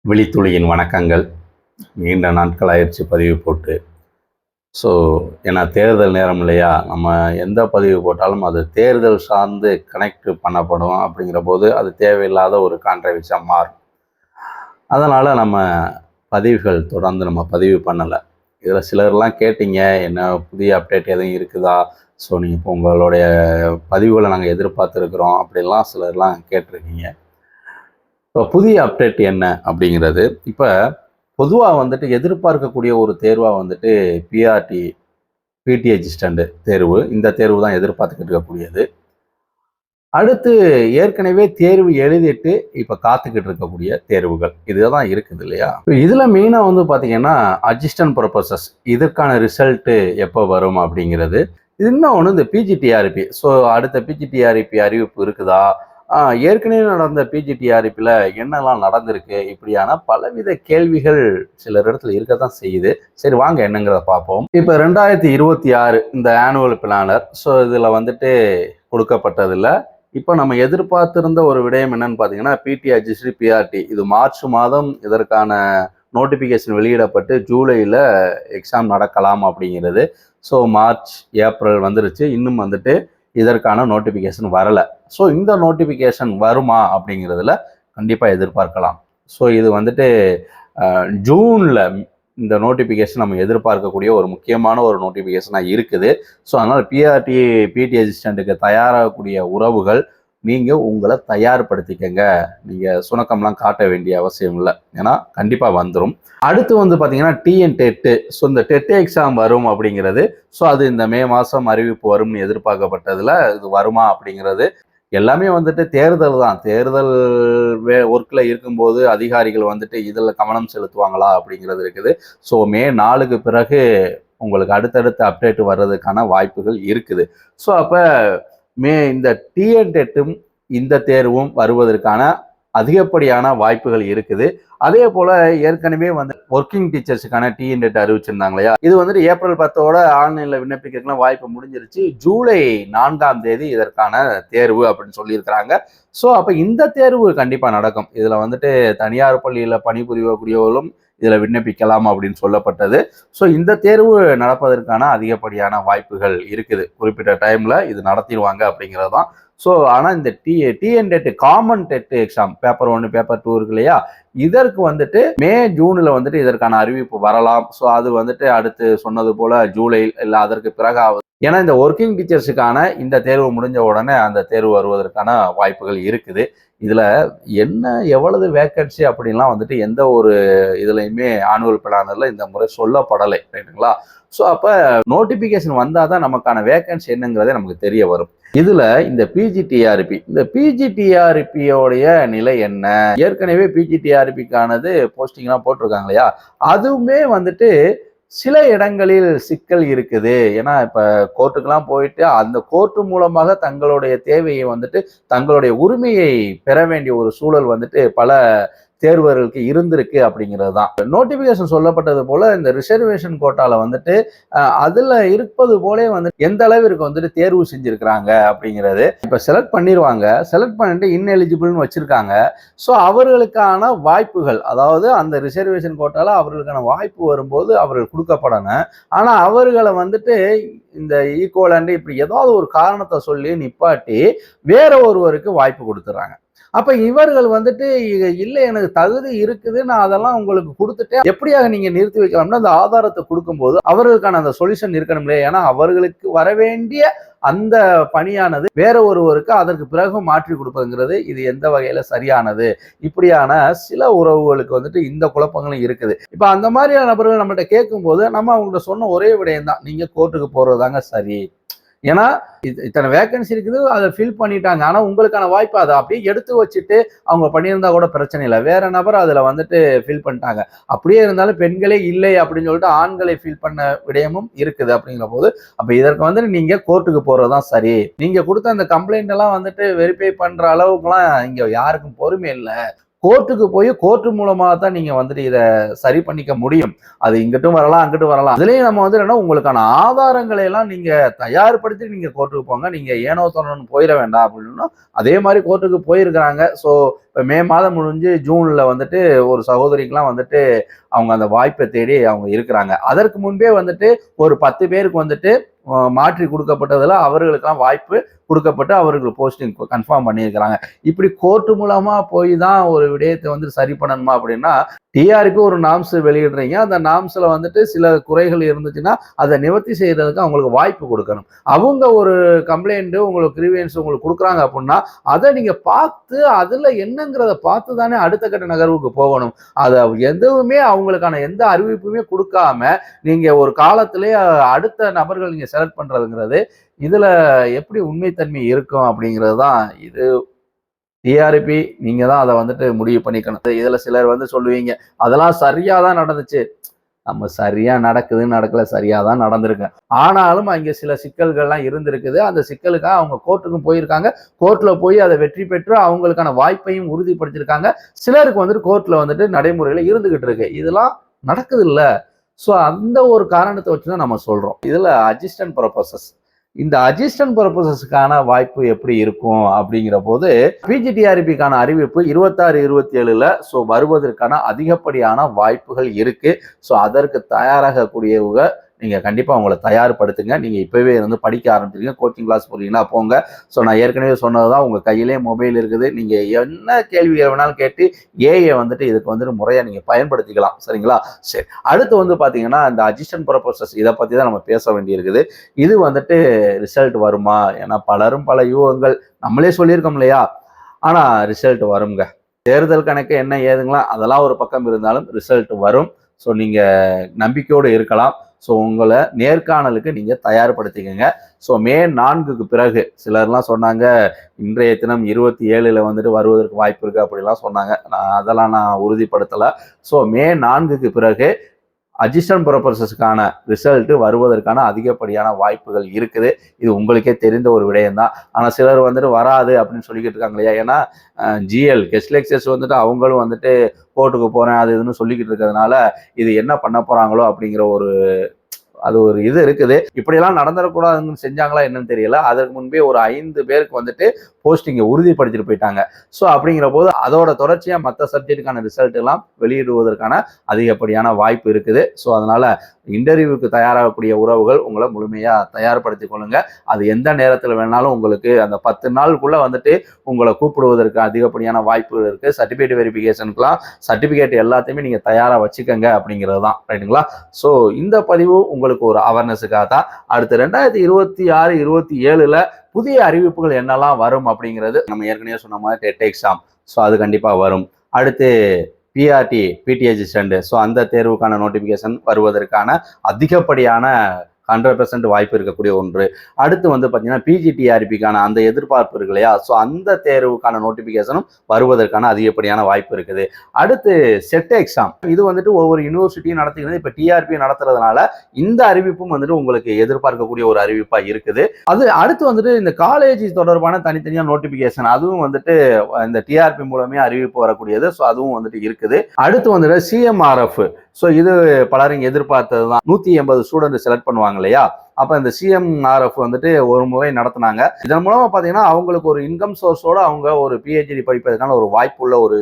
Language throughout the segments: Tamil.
விழித்துளியின் வணக்கங்கள். நீண்ட நாட்கள் ஆயிடுச்சு பதிவு போட்டு. ஸோ ஏன்னா தேர்தல் நேரம் இல்லையா, நம்ம எந்த பதிவு போட்டாலும் அது தேர்தல் சார்ந்து கனெக்ட் பண்ணப்படும். அப்படிங்கிற போது அது தேவையில்லாத ஒரு கான்ட்ரவர்சியாக மாறும். அதனால் நம்ம பதிவுகள் தொடர்ந்து நம்ம பதிவு பண்ணலை. இதில் சிலர்லாம் கேட்டீங்க, என்ன புதிய அப்டேட் எதுவும் இருக்குதா, ஸோ நீங்கள் இப்போ உங்களுடைய பதிவுகளை நாங்கள் எதிர்பார்த்துருக்குறோம் அப்படின்லாம் சிலர்லாம் கேட்டிருக்கீங்க. இப்போ புதிய அப்டேட் என்ன அப்படிங்கிறது, இப்போ பொதுவாக வந்துட்டு எதிர்பார்க்கக்கூடிய ஒரு தேர்வாக வந்துட்டு பிடி அசிஸ்டண்ட் தேர்வு, இந்த தேர்வு தான் எதிர்பார்த்துக்கிட்டு இருக்கக்கூடியது. அடுத்து ஏற்கனவே தேர்வு எழுதிட்டு இப்போ காத்துக்கிட்டு இருக்கக்கூடிய தேர்வுகள் இதுதான் இருக்குது இல்லையா. இதில் மெயினாக வந்து பார்த்தீங்கன்னா அசிஸ்டன்ட் ப்ரொஃபசர்ஸ் இதற்கான ரிசல்ட்டு எப்போ வரும் அப்படிங்கிறது. இது இன்னொன்று இந்த பிஜிடிஆர்பி. ஸோ அடுத்த பிஜிடிஆர்பி அறிவிப்பு இருக்குதா, ஏற்கனவே நடந்த பிஜிடிஆர்பியில் என்னெல்லாம் நடந்திருக்கு, இப்படியான பலவித கேள்விகள் சிலர் இடத்துல இருக்கத்தான் செய்யுது. சரி வாங்க என்னங்கிறத பார்ப்போம். இப்போ 2026 இந்த ஆனுவல் பிளானர், ஸோ இதில் வந்துட்டு கொடுக்கப்பட்டதில்லை. இப்போ நம்ம எதிர்பார்த்திருந்த ஒரு விடயம் என்னன்னு பார்த்தீங்கன்னா பிடி அசிஸ்டன்ட் பிஆர்டி, இது மார்ச் மாதம் இதற்கான நோட்டிஃபிகேஷன் வெளியிடப்பட்டு ஜூலையில் எக்ஸாம் நடக்கலாம் அப்படிங்கிறது. ஸோ மார்ச் ஏப்ரல் வந்துருச்சு, இன்னும் வந்துட்டு இதற்கான நோட்டிஃபிகேஷன் வரலை. ஸோ இந்த நோட்டிஃபிகேஷன் வருமா அப்படிங்கிறதுல கண்டிப்பாக எதிர்பார்க்கலாம். ஸோ இது வந்துட்டு ஜூனில் இந்த நோட்டிஃபிகேஷன் நம்ம எதிர்பார்க்கக்கூடிய ஒரு முக்கியமான ஒரு நோட்டிஃபிகேஷனாக இருக்குது. ஸோ அதனால் பிடி அசிஸ்டண்ட்டுக்கு தயாராகக்கூடிய உறவுகள் நீங்கள் உங்களை தயார்படுத்திக்கங்க. நீங்கள் சுணக்கம்லாம் காட்ட வேண்டிய அவசியம் இல்லை, ஏன்னா கண்டிப்பாக வந்துடும். அடுத்து வந்து பார்த்தீங்கன்னா டிஎன் டெட்டு. ஸோ இந்த டெட் எக்ஸாம் வரும் அப்படிங்கிறது. ஸோ அது இந்த மே மாதம் அறிவிப்பு வரும்னு எதிர்பார்க்கப்பட்டதில் இது வருமா அப்படிங்கிறது எல்லாமே வந்துட்டு தேர்தல் தான். தேர்தல் ஒர்க்கில் இருக்கும்போது அதிகாரிகள் வந்துட்டு இதில் கவனம் செலுத்துவாங்களா அப்படிங்கிறது இருக்குது. ஸோ மே 4க்கு பிறகு உங்களுக்கு அடுத்தடுத்த அப்டேட் வர்றதுக்கான வாய்ப்புகள் இருக்குது. ஸோ அப்போ இந்த டிஎன் டெட்டும் இந்த தேர்வும் வருவதற்கான அதிகப்படியான வாய்ப்புகள் இருக்குது. அதே போல ஏற்கனவே வந்து ஒர்க்கிங் டீச்சர்ஸுக்கான டிஎன் டெட் அறிவிச்சிருந்தாங்க இல்லையா, இது வந்துட்டு ஏப்ரல் 10 ஆன்லைனில் விண்ணப்பிக்கிறதுக்குலாம் வாய்ப்பு முடிஞ்சிருச்சு. ஜூலை 4ஆம் தேதி இதற்கான தேர்வு அப்படின்னு சொல்லியிருக்கிறாங்க. ஸோ அப்போ இந்த தேர்வு கண்டிப்பாக நடக்கும். இதில் வந்துட்டு தனியார் பள்ளியில் பணிபுரியக்கூடியவர்களும் இதில் விண்ணப்பிக்கலாம் அப்படின்னு சொல்லப்பட்டது. ஸோ இந்த தேர்வு நடப்பதற்கான அதிகப்படியான வாய்ப்புகள் இருக்குது. குறிப்பிட்ட டைமில் இது நடத்திடுவாங்க அப்படிங்கிறது தான். ஸோ ஆனால் இந்த TN dead common TET exam paper 1 paper 2 இருக்கு இல்லையா, இதற்கு வந்துட்டு மே ஜூனில் வந்துட்டு இதற்கான அறிவிப்பு வரலாம். ஸோ அது வந்துட்டு அடுத்து சொன்னது போல ஜூலை இல்லை அதற்கு பிறகு ஆகுது. ஏன்னா இந்த ஒர்க்கிங் டீச்சர்ஸுக்கான இந்த தேர்வு முடிஞ்ச உடனே அந்த தேர்வு வருவதற்கான வாய்ப்புகள் இருக்குது. இதில் என்ன எவ்வளவு வேக்கன்சி அப்படின்லாம் வந்துட்டு எந்த ஒரு இதுலையுமே ஆனுவல் பிளானரில் இந்த முறை சொல்லப்படலை, ரைட்டுங்களா. ஸோ அப்போ நோட்டிஃபிகேஷன் வந்தால் தான் நமக்கான வேக்கன்சி என்னங்கிறதே நமக்கு தெரிய வரும். இதில் இந்த பிஜிடிஆர்பியோடைய நிலை என்ன, ஏற்கனவே பிஜிடிஆர்பிக்கானது போஸ்டிங்லாம் போட்டிருக்காங்க இல்லையா, அதுவுமே வந்துட்டு சில இடங்களில் சிக்கல் இருக்குது. ஏன்னா இப்போ கோர்ட்டுக்கெல்லாம் போயிட்டு அந்த கோர்ட்டு மூலமாக தங்களுடைய தேவையை வந்துட்டு தங்களுடைய உரிமையை பெற வேண்டிய ஒரு சூழல் வந்துட்டு பல தேர்வர்களுக்கு இருந்திருக்கு அப்படிங்கிறது தான். நோட்டிஃபிகேஷன் சொல்லப்பட்டது போல இந்த ரிசர்வேஷன் கோட்டால வந்துட்டு அதுல இருப்பது போலே வந்து எந்த அளவிற்கு வந்துட்டு தேர்வு செஞ்சிருக்கிறாங்க அப்படிங்கிறது இப்ப செலக்ட் பண்ணிடுவாங்க. செலக்ட் பண்ணிட்டு இன்எலிஜிபிள்னு வச்சிருக்காங்க. ஸோ அவர்களுக்கான வாய்ப்புகள், அதாவது அந்த ரிசர்வேஷன் கோட்டால அவர்களுக்கான வாய்ப்பு வரும்போது அவர்கள் கொடுக்கப்படணும். ஆனா அவர்களை வந்துட்டு இந்த ஈக்குவலண்ட் இப்படி ஏதாவது ஒரு காரணத்தை சொல்லி நிப்பாட்டி வேற ஒருவருக்கு வாய்ப்பு கொடுத்துறாங்க. அப்ப இவர்கள் வந்துட்டு இல்லை எனக்கு தகுதி இருக்குது, நான் அதெல்லாம் உங்களுக்கு கொடுத்துட்டேன், எப்படியாக நீங்க நிறுத்தி வைக்கலாம்னா அந்த ஆதாரத்தை கொடுக்கும்போது அவர்களுக்கான அந்த சொல்யூஷன் இருக்கணும் இல்லையா. ஏன்னா அவர்களுக்கு வர வேண்டிய அந்த பணியானது வேற ஒருவருக்கு அதற்கு பிறகு மாற்றி கொடுப்பதுங்கிறது இது எந்த வகையில சரியானது, இப்படியான சில உறவுகளுக்கு வந்துட்டு இந்த குழப்பங்களும் இருக்குது. இப்ப அந்த மாதிரியான நபர்கள் நம்மகிட்ட கேட்கும் போது நம்ம அவங்கள்ட்ட சொன்ன ஒரே விடயம் தான், நீங்க கோர்ட்டுக்கு போறதாங்க சரி. ஏன்னா இத்தனை வேகன்சி இருக்குது, அதை ஃபில் பண்ணிட்டாங்க. ஆனா உங்களுக்கான வாய்ப்பு அதை அப்படியே எடுத்து வச்சுட்டு அவங்க பண்ணியிருந்தா கூட பிரச்சனை இல்லை, வேற நபர் அதுல வந்துட்டு ஃபில் பண்ணிட்டாங்க. அப்படியே இருந்தாலும் பெண்களே இல்லை அப்படின்னு சொல்லிட்டு ஆண்களை ஃபில் பண்ண விடயமும் இருக்குது. அப்படிங்கிற போது அப்ப இதற்கு வந்துட்டு நீங்க கோர்ட்டுக்கு போறதுதான் சரி. நீங்க கொடுத்த அந்த கம்ப்ளைண்ட் எல்லாம் வந்துட்டு வெரிஃபை பண்ற அளவுக்குலாம் இங்க யாருக்கும் பொறுமை இல்லை. கோர்ட்டுக்கு போய் கோர்ட்டு மூலமாக தான் நீங்க வந்துட்டு இதை சரி பண்ணிக்க முடியும். அது இங்கிட்டும் வரலாம் அங்கிட்டும் வரலாம். அதுலயும் நம்ம வந்து என்ன, உங்களுக்கான ஆதாரங்களை எல்லாம் நீங்க தயார்படுத்தி நீங்க கோர்ட்டுக்கு போங்க, நீங்க ஏனோ தோணுன்னு போயிட வேண்டாம் அப்படின்னு அதே மாதிரி கோர்ட்டுக்கு போயிருக்கிறாங்க. ஸோ இப்போ மே மாதம் முடிஞ்சு ஜூனில் வந்துட்டு ஒரு சகோதரிக்கெலாம் வந்துட்டு அவங்க அந்த வாய்ப்பை தேடி அவங்க இருக்கிறாங்க. அதற்கு முன்பே வந்துட்டு ஒரு 10 பேருக்கு வந்துட்டு மாற்றி கொடுக்கப்பட்டதில் அவர்களுக்கெல்லாம் வாய்ப்பு கொடுக்கப்பட்டு அவர்கள் போஸ்டிங் கன்ஃபார்ம் பண்ணியிருக்கிறாங்க. இப்படி கோர்ட்டு மூலமா போய் தான் ஒரு விடயத்தை வந்து சரி பண்ணணுமா அப்படின்னா, டிஆர்பி ஒரு நாம்ஸ் வெளியிடுறீங்க. அந்த நாம்ஸ்ல வந்துட்டு சில குறைகள் இருந்துச்சுன்னா அதை நிவர்த்தி செய்யறதுக்கு அவங்களுக்கு வாய்ப்பு கொடுக்கணும். அவங்க ஒரு கம்ப்ளைண்ட் உங்களுக்கு கிரீவியன்ஸ் உங்களுக்கு கொடுக்குறாங்க அப்படின்னா அதை நீங்க பார்த்து அதுல என்னங்கிறத பார்த்து தானே அடுத்த கட்ட நகர்வுக்கு போகணும். அதை எதுவுமே அவங்களுக்கான எந்த அறிவிப்புமே கொடுக்காம நீங்க ஒரு காலத்திலேயே அடுத்த நபர்கள் நீங்க செலக்ட் பண்றதுங்கிறது இதுல எப்படி உண்மைத்தன்மை இருக்கும் அப்படிங்கிறது தான் இது. டிஆர்பி நீங்க தான் அதை வந்துட்டு முடிவு பண்ணிக்கணும். இதுல சிலர் வந்து சொல்லுவீங்க அதெல்லாம் சரியா தான் நடந்துச்சு. நம்ம சரியா நடக்குதுன்னு நடக்கல, சரியா தான் நடந்திருக்கு. ஆனாலும் அங்கே சில சிக்கல்கள்லாம் இருந்திருக்குது. அந்த சிக்கலுக்காக அவங்க கோர்ட்டுக்கும் போயிருக்காங்க. கோர்ட்ல போய் அதை வெற்றி பெற்று அவங்களுக்கான வாய்ப்பையும் உறுதிப்படுத்தியிருக்காங்க. சிலருக்கு வந்துட்டு கோர்ட்ல வந்துட்டு நடைமுறையில இருந்துகிட்டு இருக்கு. இதெல்லாம் நடக்குது இல்ல. ஸோ அந்த ஒரு காரணத்தை வச்சுதான் நம்ம சொல்றோம். இதுல அட்ஜஸ்டன்ட் பர்பசஸ், இந்த அட்ஜஸ்டன்ட் பர்பசஸ்க்கான வாய்ப்பு எப்படி இருக்கும் அப்படிங்கிற போது பிஜிடிஆர்பிக்கான அறிவிப்பு 26-27 ஸோ வருவதற்கான அதிகப்படியான வாய்ப்புகள் இருக்கு. ஸோ அதற்கு தயாராகக்கூடியவங்க நீங்கள் கண்டிப்பாக உங்களை தயார்படுத்துங்க. நீங்கள் இப்போவே இருந்து படிக்க ஆரம்பிச்சிருங்க. கோச்சிங் கிளாஸ் போகிறீங்கன்னா போங்க. ஸோ நான் ஏற்கனவே சொன்னது தான், உங்கள் கையிலே மொபைல் இருக்குது. நீங்கள் என்ன கேள்விகள் வேணாலும் கேட்டு ஏஐ வந்துட்டு இதுக்கு வந்துட்டு முறையாக நீங்கள் பயன்படுத்திக்கலாம். சரிங்களா? சரி, அடுத்து வந்து பார்த்தீங்கன்னா இந்த அட்ஜஸ்டன்ட் ப்ரொபோசஸ் இதை பற்றி தான் நம்ம பேச வேண்டியிருக்குது. இது வந்துட்டு ரிசல்ட் வருமா? ஏன்னா பலரும் பல யூகங்கள் நம்மளே சொல்லியிருக்கோம் இல்லையா? ஆனால் ரிசல்ட் வருங்க. தேர்தல் கணக்கு என்ன ஏதுங்களா அதெல்லாம் ஒரு பக்கம் இருந்தாலும் ரிசல்ட் வரும். ஸோ நீங்கள் நம்பிக்கையோடு இருக்கலாம். ஸோ உங்களை நேர்காணலுக்கு நீங்கள் தயார்படுத்திக்கங்க. ஸோ மே 4க்கு பிறகு சிலர்லாம் சொன்னாங்க இன்றைய தினம் 27 வந்துட்டு வருவதற்கு வாய்ப்பு இருக்குது அப்படிலாம் சொன்னாங்க. அதெல்லாம் நான் உறுதிப்படுத்தலை. ஸோ மே 4க்கு பிறகு அட்ஜஸ்டன்ட் பர்பஸஸ்க்கான ரிசல்ட் வருவதற்கான அதிகப்படியான வாய்ப்புகள் இருக்குது. இது உங்களுக்கே தெரிந்த ஒரு விடயம்தான். ஆனால் சிலர் வந்துட்டு வராது அப்படின்னு சொல்லிக்கிட்டு இருக்காங்க இல்லையா? ஏன்னா ஜிஎல் கெஸ்ட் லெக்சர்ஸ் வந்துட்டு அவங்களும் வந்துட்டு கோர்ட்டுக்கு போகிறேன் அது இதுன்னு சொல்லிக்கிட்டு இருக்கிறதுனால இது என்ன பண்ண போகிறாங்களோ அப்படிங்கிற ஒரு அது ஒரு இது இருக்குது. இப்படியெல்லாம் நடந்துடக்கூடாதுன்னு செஞ்சாங்களா என்னன்னு தெரியல. அதற்கு முன்பே ஒரு 5 பேருக்கு வந்துட்டு போஸ்டிங்கை உறுதிப்படுத்திட்டு போயிட்டாங்க. ஸோ அப்படிங்கிற போது அதோட தொடர்ச்சியாக மற்ற சப்ஜெக்டுக்கான ரிசல்ட் எல்லாம் வெளியிடுவதற்கான அதிகப்படியான வாய்ப்பு இருக்குது. ஸோ அதனால இன்டர்வியூக்கு தயாராகக்கூடிய உறவுகள் உங்களை முழுமையாக தயார்படுத்திக் கொள்ளுங்க. அது எந்த நேரத்தில் வேணாலும் உங்களுக்கு அந்த 10 நாளுக்குள்ள வந்துட்டு உங்களை கூப்பிடுவதற்கு அதிகப்படியான வாய்ப்புகள் இருக்கு. சர்டிஃபிகேட் வெரிஃபிகேஷனுக்குலாம் சர்டிஃபிகேட் எல்லாத்தையுமே நீங்க தயாரா வச்சுக்கோங்க அப்படிங்கிறது தான். ரைட்டுங்களா? ஸோ இந்த பதிவு உங்களுக்கு ஒரு அவேர்னஸுக்காக தான். அடுத்து 2026-27 புதிய அறிவிப்புகள் என்னெல்லாம் வரும் அப்படிங்கிறது நம்ம ஏற்கனவே சொன்ன மாதிரி டெட் எக்ஸாம், ஸோ அது கண்டிப்பாக வரும். அடுத்து பிஆர்டி பிடி அசிஸ்டன்ட், ஸோ அந்த தேர்வுக்கான நோட்டிஃபிகேஷன் வருவதற்கான அதிகப்படியான 100% வாய்ப்பு இருக்கக்கூடிய ஒன்று. அடுத்து வந்து பார்த்தீங்கன்னா பிஜிடிஆர்பிக்கான அந்த எதிர்பார்ப்பு இருக்கு இல்லையா? ஸோ அந்த தேர்வுக்கான நோட்டிஃபிகேஷனும் வருவதற்கான அதிகப்படியான வாய்ப்பு இருக்குது. அடுத்து செட் எக்ஸாம், இது வந்துட்டு ஒவ்வொரு யூனிவர்சிட்டியும் நடத்துகிறது. இப்போ டிஆர்பி நடத்துறதுனால இந்த அறிவிப்பும் வந்துட்டு உங்களுக்கு எதிர்பார்க்கக்கூடிய ஒரு அறிவிப்பாக இருக்குது. அது அடுத்து வந்துட்டு இந்த காலேஜ் தொடர்பான தனித்தனியாக நோட்டிஃபிகேஷன் அதுவும் வந்துட்டு இந்த டிஆர்பி மூலமே அறிவிப்பு வரக்கூடியது. ஸோ அதுவும் வந்துட்டு இருக்குது. அடுத்து வந்துட்டு சிஎம்ஆர்எஃப், ஸோ இது பலரும் எதிர்பார்த்தது தான். 180 ஸ்டூடெண்ட் செலக்ட் பண்ணுவாங்க இல்லையா? அப்போ இந்த சிஎம்ஆர்எஃப் வந்துட்டு ஒரு முறை நடத்தினாங்க. இதன் மூலமா பார்த்தீங்கன்னா அவங்களுக்கு ஒரு இன்கம் சோர்ஸோட அவங்க ஒரு பிஹெச்டி படிப்பதற்கான ஒரு வாய்ப்புள்ள ஒரு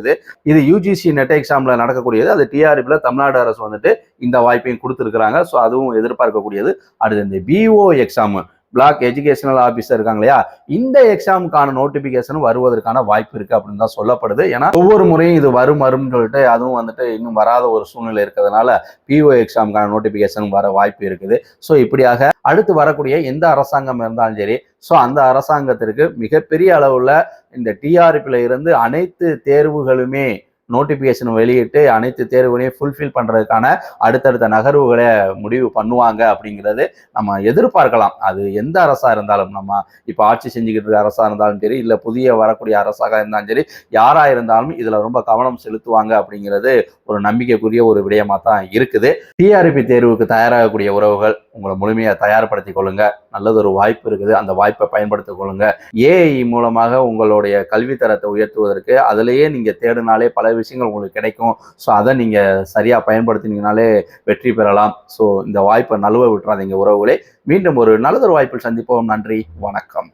இது யூஜிசி நெட் எக்ஸாம்ல நடக்கக்கூடியது. அது டிஆர்பியில் தமிழ்நாடு அரசு வந்துட்டு இந்த வாய்ப்பையும் கொடுத்துருக்குறாங்க. ஸோ அதுவும் எதிர்பார்க்கக்கூடியது. அடுத்து இந்த P O exam, block educational officer இருக்காங்க இல்லையா? இந்த எக்ஸாமுக்கான நோட்டிபிகேஷன் வருவதற்கான வாய்ப்பு இருக்கு அப்படின்னு தான் சொல்லப்படுது. ஏன்னா ஒவ்வொரு முறையும் இது வரும்னு சொல்லிட்டு அதுவும் வந்துட்டு இன்னும் வராத ஒரு சூழ்நிலை இருக்கிறதுனால பிஓ எக்ஸாமுக்கான நோட்டிபிகேஷன் வர வாய்ப்பு இருக்குது. ஸோ இப்படியாக அடுத்து வரக்கூடிய எந்த அரசாங்கம் இருந்தாலும் சரி, ஸோ அந்த அரசாங்கத்திற்கு மிகப்பெரிய அளவுல இந்த டிஆர்பில இருந்து அனைத்து தேர்வுகளுமே நோட்டிபிகேஷன் வெளியிட்டு அனைத்து தேர்வுகளையும் ஃபுல்ஃபில் பண்றதுக்கான அடுத்தடுத்த நகர்வுகளை முடிவு பண்ணுவாங்க அப்படிங்கிறது நம்ம எதிர்பார்க்கலாம். அது எந்த அரசா இருந்தாலும், நம்ம இப்போ ஆட்சி செஞ்சுக்கிட்டு இருக்க அரசா இருந்தாலும் சரி, இல்லை புதிய வரக்கூடிய அரசாக இருந்தாலும் சரி, யாரா இருந்தாலும் இதுல ரொம்ப கவனம் செலுத்துவாங்க அப்படிங்கிறது ஒரு நம்பிக்கைக்குரிய ஒரு விடயமா தான் இருக்குது. டிஆர்பி தேர்வுக்கு தயாராகக்கூடிய உறவுகள் உங்களை முழுமையாக தயார்படுத்திக் கொள்ளுங்க. நல்லதொரு வாய்ப்பு இருக்குது, அந்த வாய்ப்பை பயன்படுத்திக் கொள்ளுங்க. ஏஐ மூலமாக உங்களுடைய கல்வித்தரத்தை உயர்த்துவதற்கு அதிலேயே நீங்க தேடினாலே பல விஷயங்கள் உங்களுக்கு கிடைக்கும். ஸோ அதை நீங்க சரியா பயன்படுத்தினீங்கனாலே வெற்றி பெறலாம். ஸோ இந்த வாய்ப்பை நழுவ விட்டுறாதீங்க உறவுகளே. மீண்டும் ஒரு நல்லதொரு வாய்ப்பில் சந்திப்போம். நன்றி, வணக்கம்.